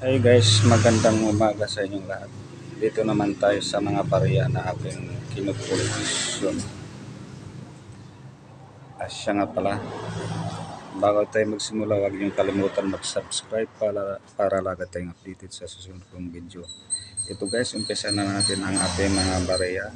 Hey guys, magandang umaga sa inyong lahat. Dito naman tayo sa mga barya na ating kinukuleksyon. Siya nga pala, bago tayo magsimula, huwag niyong kalimutan mag-subscribe para lagi tayong updated sa susunod kong video. Ito guys, umpisa na natin ang ating mga barya.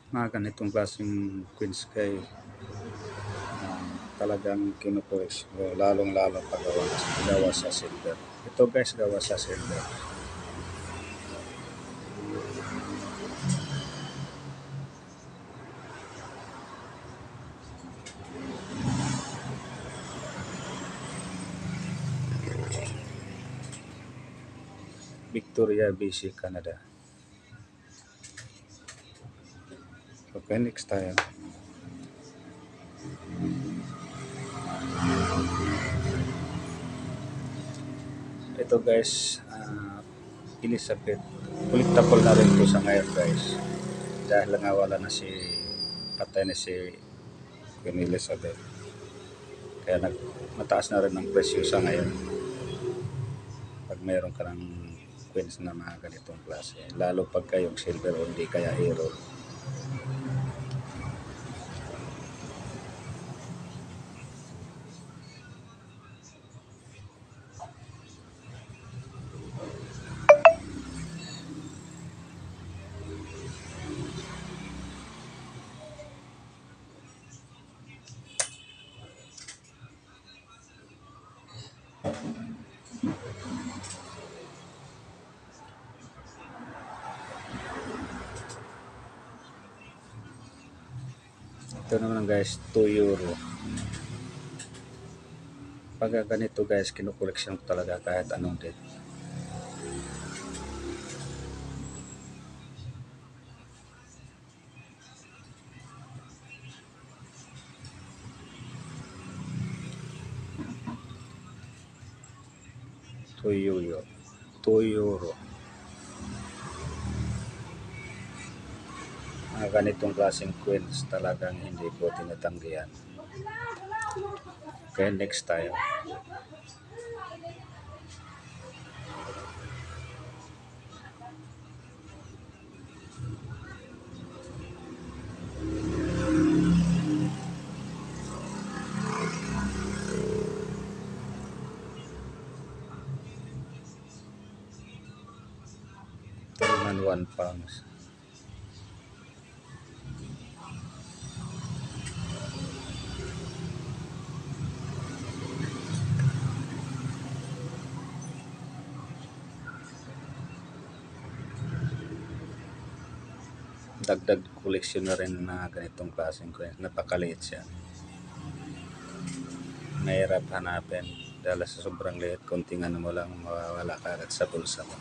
Mga ganitong klaseng queens kay talagang kinukuleksyon, lalong-lalo gawa sa silver. Ito guys, gawa sa silver. Victoria, BC, Canada. Okay, next tayo. Ito guys, Elizabeth. Collectible na rin po sa ngayon guys. Dahil nga wala na patay na si Queen Elizabeth. Kaya mataas na rin ang presyo sa ngayon. Pag mayroon ka ng queens na mga ganitong klase. Lalo pag kayong silver o hindi kaya hero. Ito naman guys, 2 euro. Pag ganito guys, kinukoleksyon ko talaga kahit anong date. €2. €2. Mga ganitong klaseng queens talagang hindi ko tinatanggihan. Okay, next tayo. Ito naman 1 pounds. Dagdag koleksyon na rin na ganitong klaseng coins. Napakaliit siya. Mahirap hanapin dahil sa sobrang liit, konting ano mo lang mawawala ka agad sa bulsa mo.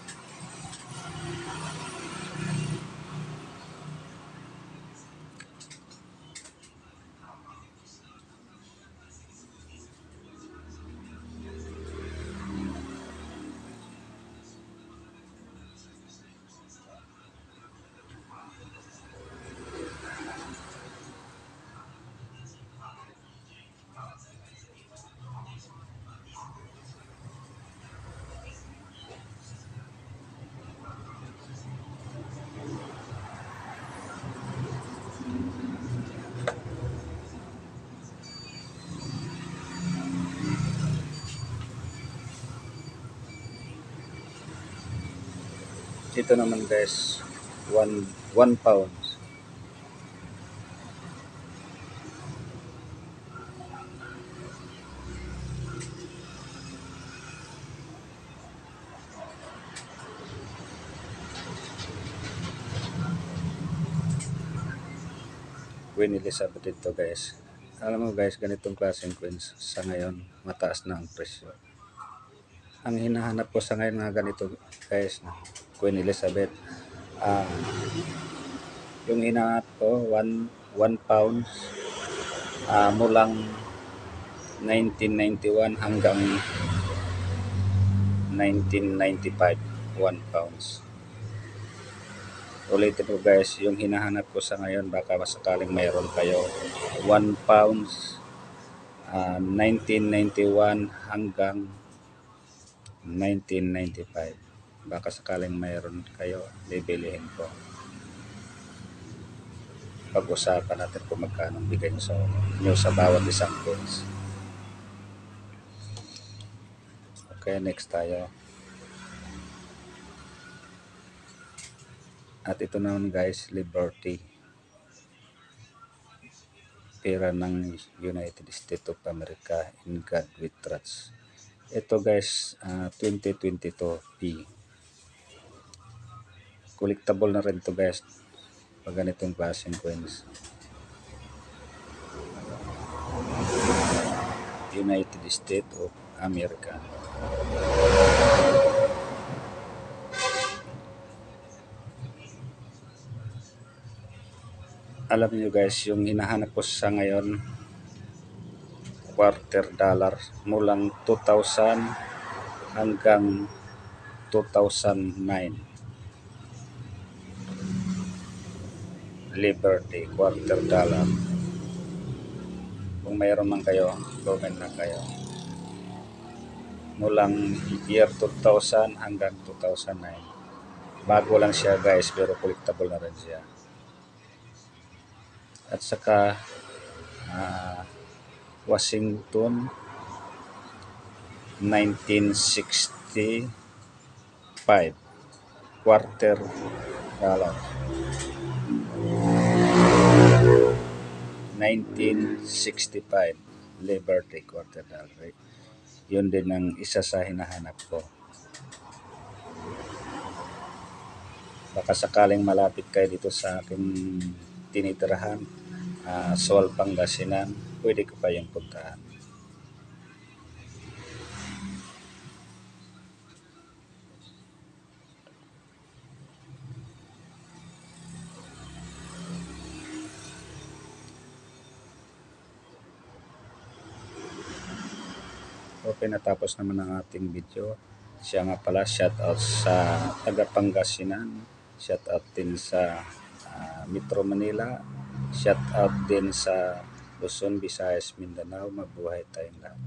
Ito naman guys, 1 pound. Queen Elizabeth ito guys. Alam mo guys, ganitong klaseng queens sa ngayon mataas na ang presyo. Ang hinahanap ko sa ngayon nga ganito guys, Queen Elizabeth, yung hinahanap ko 1 pounds, mulang 1991 hanggang 1995, 1 pounds. Ulitin ko guys, yung hinahanap ko sa ngayon, baka masakaling mayroon kayo, 1 pounds, 1991 hanggang 1995. Baka sakaling mayroon kayo, bibilihin ko. Pag-usapan natin kung magkano bigay nyo sa bawat isang coins. Okay, next tayo. At ito naman guys, Liberty. Pera ng United States of America, in God we trust. Ito guys, 2022 P. Collectible na rin to guys, pag ganitong klaseng coins. United States of America. Alam niyo guys, yung hinahanap ko sa ngayon, quarter dollar, mulang 2000 hanggang 2009. Liberty, quarter dollar. Kung mayroon man kayo, comment na kayo. Mulang year 2000 hanggang 2009. Bago lang siya guys, pero collectible na rin siya. At saka Washington 1965, quarter dollar. 1965 Liberty, quarter dollar. Yun din ang isa sa hinahanap ko. Baka sakaling malapit kayo dito sa aking tinitirahan, Sual, Pangasinan, pwede ko pa yung puntahan. Okay, natapos naman ang ating video. Siya nga pala, shout out sa taga Pangasinan, shout out din sa Metro Manila, shout out din sa Luzon, Visayas, Mindanao. Mabuhay tayong lahat.